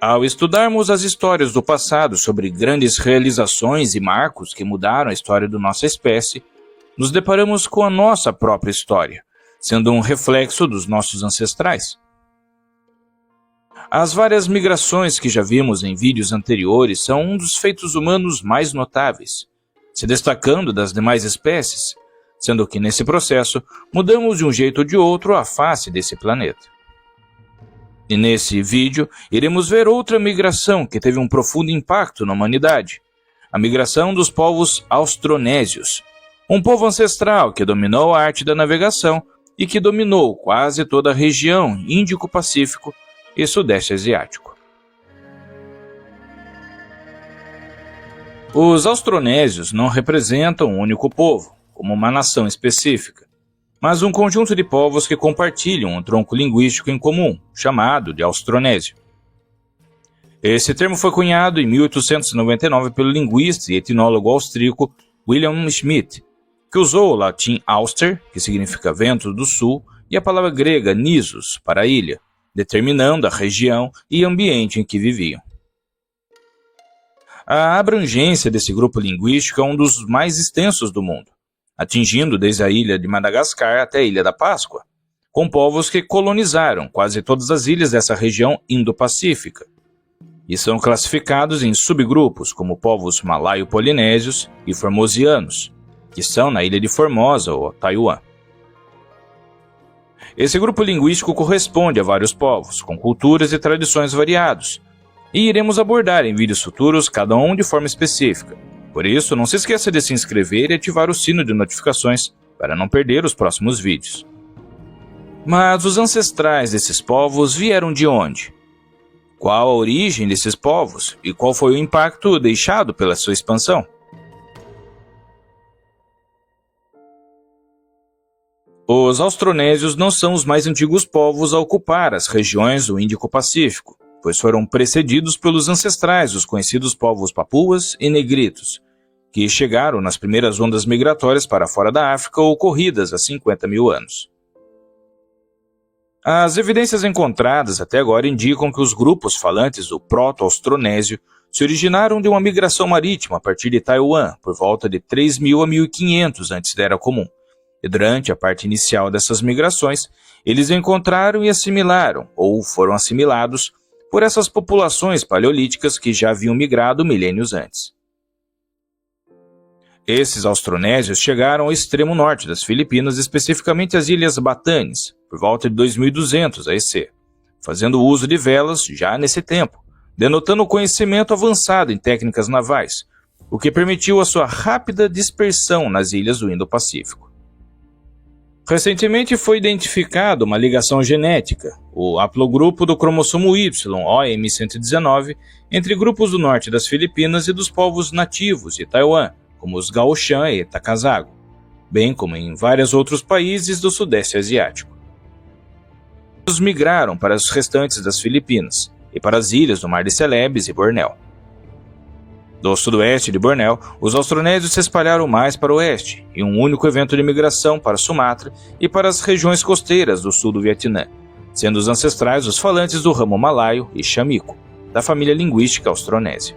Ao estudarmos as histórias do passado sobre grandes realizações e marcos que mudaram a história da nossa espécie, nos deparamos com a nossa própria história, sendo um reflexo dos nossos ancestrais. As várias migrações que já vimos em vídeos anteriores são um dos feitos humanos mais notáveis, se destacando das demais espécies, sendo que nesse processo mudamos de um jeito ou de outro a face desse planeta. E nesse vídeo iremos ver outra migração que teve um profundo impacto na humanidade, a migração dos povos austronésios, um povo ancestral que dominou a arte da navegação e que dominou quase toda a região Índico-Pacífico e Sudeste Asiático. Os austronésios não representam um único povo, como uma nação específica, mas um conjunto de povos que compartilham um tronco linguístico em comum, chamado de austronésio. Esse termo foi cunhado em 1899 pelo linguista e etnólogo austríaco William Schmidt, que usou o latim auster, que significa vento do sul, e a palavra grega nisos, para ilha, determinando a região e ambiente em que viviam. A abrangência desse grupo linguístico é um dos mais extensos do mundo, atingindo desde a ilha de Madagascar até a Ilha da Páscoa, com povos que colonizaram quase todas as ilhas dessa região Indo-Pacífica, e são classificados em subgrupos como povos malaio-polinésios e formosianos, que são na ilha de Formosa ou Taiwan. Esse grupo linguístico corresponde a vários povos, com culturas e tradições variados, e iremos abordar em vídeos futuros cada um de forma específica. Por isso, não se esqueça de se inscrever e ativar o sino de notificações para não perder os próximos vídeos. Mas os ancestrais desses povos vieram de onde? Qual a origem desses povos e qual foi o impacto deixado pela sua expansão? Os austronésios não são os mais antigos povos a ocupar as regiões do Índico-Pacífico, pois foram precedidos pelos ancestrais dos conhecidos povos papuas e negritos, que chegaram nas primeiras ondas migratórias para fora da África ocorridas há 50 mil anos. As evidências encontradas até agora indicam que os grupos falantes do proto-austronésio se originaram de uma migração marítima a partir de Taiwan por volta de 3.000 a 1.500 antes da Era Comum. E durante a parte inicial dessas migrações, eles encontraram e assimilaram, ou foram assimilados, por essas populações paleolíticas que já haviam migrado milênios antes. Esses austronésios chegaram ao extremo norte das Filipinas, especificamente as Ilhas Batanes, por volta de 2200 AEC, fazendo uso de velas já nesse tempo, denotando o conhecimento avançado em técnicas navais, o que permitiu a sua rápida dispersão nas ilhas do Indo-Pacífico. Recentemente foi identificada uma ligação genética, o haplogrupo do cromossomo Y, OM119, entre grupos do norte das Filipinas e dos povos nativos de Taiwan, como os Gaoshan e Takasago, bem como em vários outros países do Sudeste Asiático. Eles migraram para os restantes das Filipinas e para as ilhas do Mar de Celebes e Bornéu. Do sudoeste de Bornéu, os austronésios se espalharam mais para o oeste, em um único evento de migração para Sumatra e para as regiões costeiras do sul do Vietnã, sendo os ancestrais os falantes do ramo malaio e xamico, da família linguística austronésia.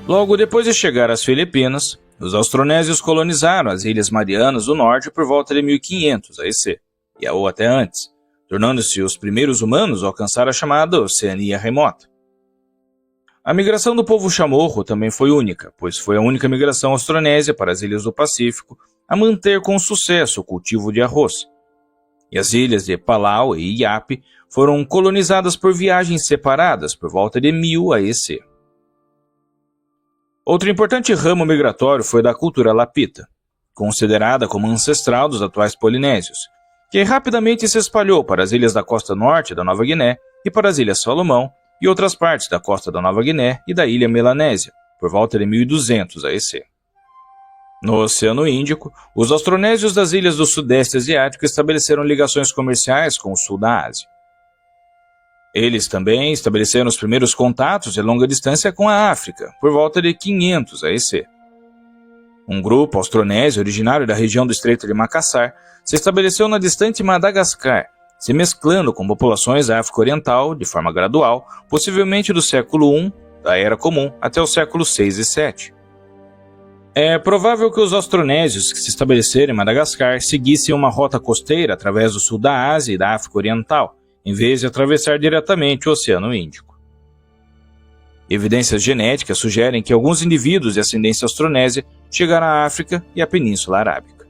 Logo depois de chegar às Filipinas, os austronésios colonizaram as Ilhas Marianas do Norte por volta de 1500 AEC, ou até antes, tornando-se os primeiros humanos a alcançar a chamada Oceania Remota. A migração do povo chamorro também foi única, pois foi a única migração austronésia para as ilhas do Pacífico a manter com sucesso o cultivo de arroz. E as ilhas de Palau e Iapé foram colonizadas por viagens separadas por volta de 1000 AEC. Outro importante ramo migratório foi da cultura lapita, considerada como ancestral dos atuais polinésios, que rapidamente se espalhou para as ilhas da costa norte da Nova Guiné e para as Ilhas Salomão, e outras partes da costa da Nova Guiné e da ilha Melanésia, por volta de 1200 AEC. No Oceano Índico, os austronésios das ilhas do Sudeste Asiático estabeleceram ligações comerciais com o sul da Ásia. Eles também estabeleceram os primeiros contatos de longa distância com a África, por volta de 500 AEC. Um grupo austronésio originário da região do Estreito de Macassar se estabeleceu na distante Madagascar, se mesclando com populações da África Oriental de forma gradual, possivelmente do século I da Era Comum até o século VI e VII. É provável que os austronésios que se estabeleceram em Madagascar seguissem uma rota costeira através do sul da Ásia e da África Oriental, em vez de atravessar diretamente o Oceano Índico. Evidências genéticas sugerem que alguns indivíduos de ascendência austronésia chegaram à África e à Península Arábica.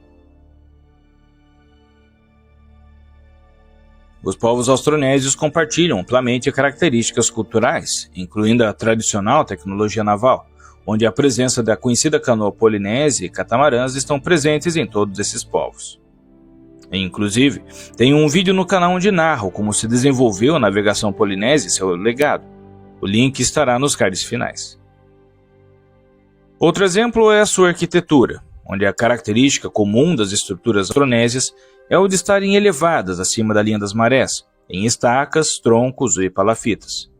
Os povos austronésios compartilham amplamente características culturais, incluindo a tradicional tecnologia naval, onde a presença da conhecida canoa polinésia e catamarãs estão presentes em todos esses povos. Inclusive, tem um vídeo no canal onde narro como se desenvolveu a navegação polinésia e seu legado. O link estará nos cards finais. Outro exemplo é a sua arquitetura, onde a característica comum das estruturas austronésias é o de estarem elevadas acima da linha das marés, em estacas, troncos e palafitas.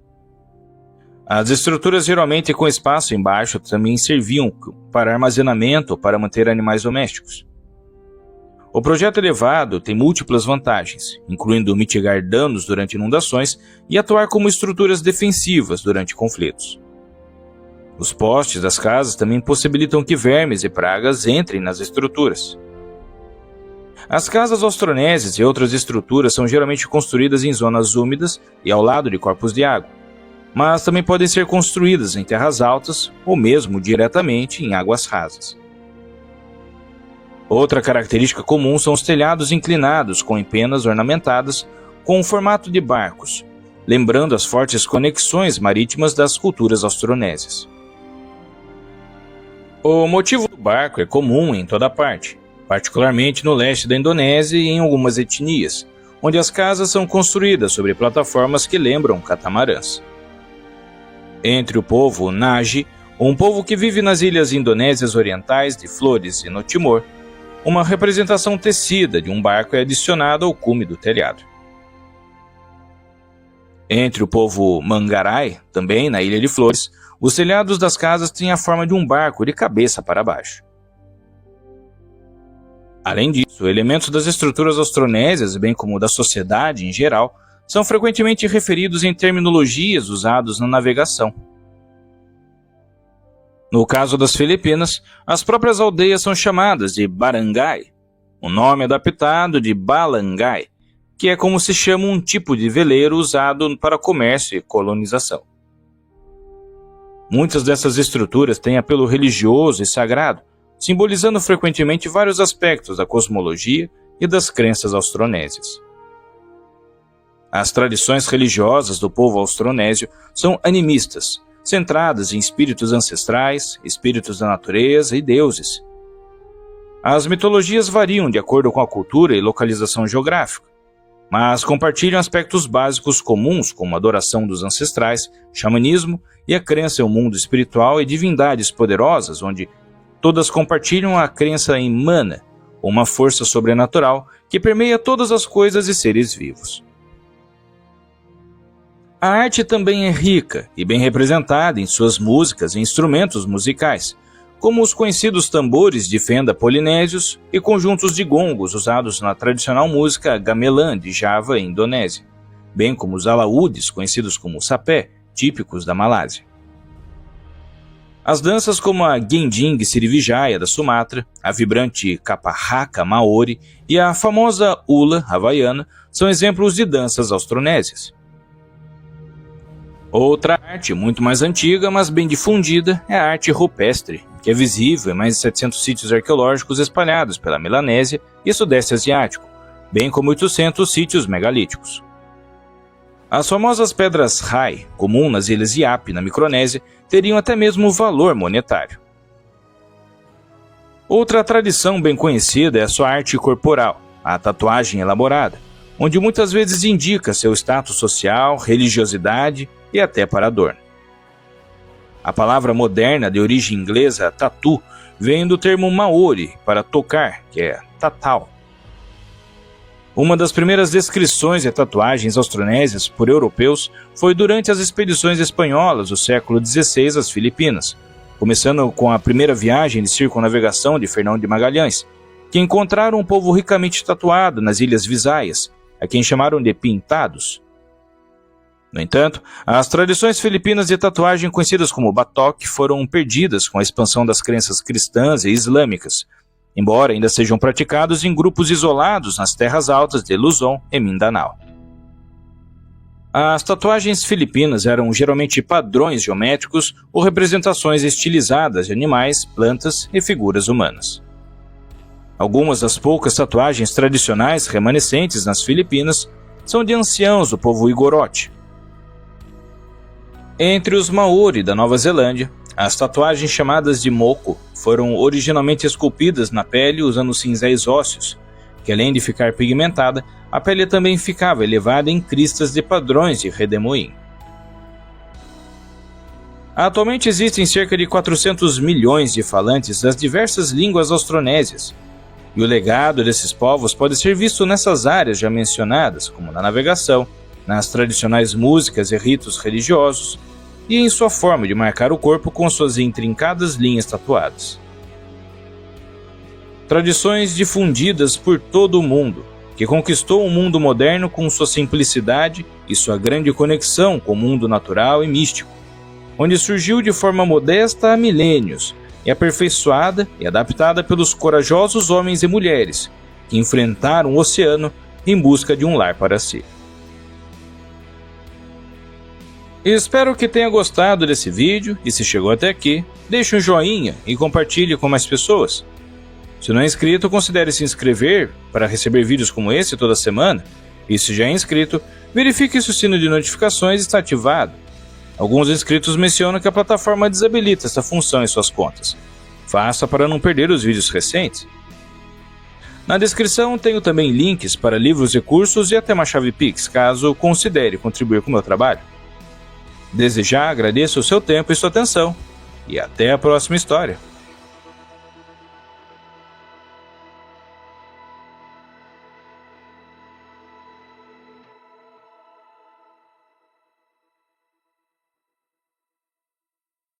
As estruturas geralmente com espaço embaixo também serviam para armazenamento ou para manter animais domésticos. O projeto elevado tem múltiplas vantagens, incluindo mitigar danos durante inundações e atuar como estruturas defensivas durante conflitos. Os postes das casas também possibilitam que vermes e pragas entrem nas estruturas. As casas austronésias e outras estruturas são geralmente construídas em zonas úmidas e ao lado de corpos de água, mas também podem ser construídas em terras altas ou mesmo diretamente em águas rasas. Outra característica comum são os telhados inclinados com empenas ornamentadas com o formato de barcos, lembrando as fortes conexões marítimas das culturas austronésias. O motivo do barco é comum em toda parte, particularmente no leste da Indonésia e em algumas etnias, onde as casas são construídas sobre plataformas que lembram catamarãs. Entre o povo Naji, um povo que vive nas ilhas indonésias orientais de Flores e no Timor, uma representação tecida de um barco é adicionada ao cume do telhado. Entre o povo Mangarai, também na Ilha de Flores, os telhados das casas têm a forma de um barco de cabeça para baixo. Além disso, elementos das estruturas austronésias, bem como da sociedade em geral, são frequentemente referidos em terminologias usadas na navegação. No caso das Filipinas, as próprias aldeias são chamadas de barangay, o nome adaptado de balangay, que é como se chama um tipo de veleiro usado para comércio e colonização. Muitas dessas estruturas têm apelo religioso e sagrado, simbolizando frequentemente vários aspectos da cosmologia e das crenças austronésias. As tradições religiosas do povo austronésio são animistas, centradas em espíritos ancestrais, espíritos da natureza e deuses. As mitologias variam de acordo com a cultura e localização geográfica, mas compartilham aspectos básicos comuns como a adoração dos ancestrais, xamanismo e a crença em um mundo espiritual e divindades poderosas, onde todas compartilham a crença em Mana, uma força sobrenatural que permeia todas as coisas e seres vivos. A arte também é rica e bem representada em suas músicas e instrumentos musicais, como os conhecidos tambores de fenda polinésios e conjuntos de gongos usados na tradicional música gamelan de Java e Indonésia, bem como os alaúdes, conhecidos como sapé, típicos da Malásia. As danças como a Gending Sirivijaya da Sumatra, a vibrante Caparraca Maori e a famosa Hula havaiana são exemplos de danças austronésias. Outra arte muito mais antiga, mas bem difundida, é a arte rupestre, que é visível em mais de 700 sítios arqueológicos espalhados pela Melanésia e Sudeste Asiático, bem como 800 sítios megalíticos. As famosas pedras Rai, comum nas ilhas Iap, na Micronésia, teriam até mesmo valor monetário. Outra tradição bem conhecida é a sua arte corporal, a tatuagem elaborada, onde muitas vezes indica seu status social, religiosidade e até para adorno. A palavra moderna de origem inglesa tattoo vem do termo maori para tocar, que é tatau. Uma das primeiras descrições de tatuagens austronésias por europeus foi durante as expedições espanholas do século XVI às Filipinas, começando com a primeira viagem de circunnavegação de Fernão de Magalhães, que encontraram um povo ricamente tatuado nas Ilhas Visayas, a quem chamaram de pintados. No entanto, as tradições filipinas de tatuagem conhecidas como batok foram perdidas com a expansão das crenças cristãs e islâmicas, embora ainda sejam praticados em grupos isolados nas terras altas de Luzon e Mindanao. As tatuagens filipinas eram geralmente padrões geométricos ou representações estilizadas de animais, plantas e figuras humanas. Algumas das poucas tatuagens tradicionais remanescentes nas Filipinas são de anciãos do povo Igorote. Entre os Maori da Nova Zelândia, as tatuagens chamadas de moco foram originalmente esculpidas na pele usando cinzéis ósseos, que além de ficar pigmentada, a pele também ficava elevada em cristas de padrões de redemoinho. Atualmente existem cerca de 400 milhões de falantes das diversas línguas austronésias, e o legado desses povos pode ser visto nessas áreas já mencionadas, como na navegação, nas tradicionais músicas e ritos religiosos, e em sua forma de marcar o corpo com suas intrincadas linhas tatuadas. Tradições difundidas por todo o mundo, que conquistou o mundo moderno com sua simplicidade e sua grande conexão com o mundo natural e místico, onde surgiu de forma modesta há milênios, e aperfeiçoada e adaptada pelos corajosos homens e mulheres que enfrentaram o oceano em busca de um lar para si. Espero que tenha gostado desse vídeo e se chegou até aqui, deixe um joinha e compartilhe com mais pessoas. Se não é inscrito, considere se inscrever para receber vídeos como esse toda semana, e se já é inscrito, verifique se o sino de notificações está ativado. Alguns inscritos mencionam que a plataforma desabilita essa função em suas contas. Faça para não perder os vídeos recentes. Na descrição tenho também links para livros e cursos e até uma chave Pix, caso considere contribuir com o meu trabalho. Desde já agradeço o seu tempo e sua atenção, e até a próxima história.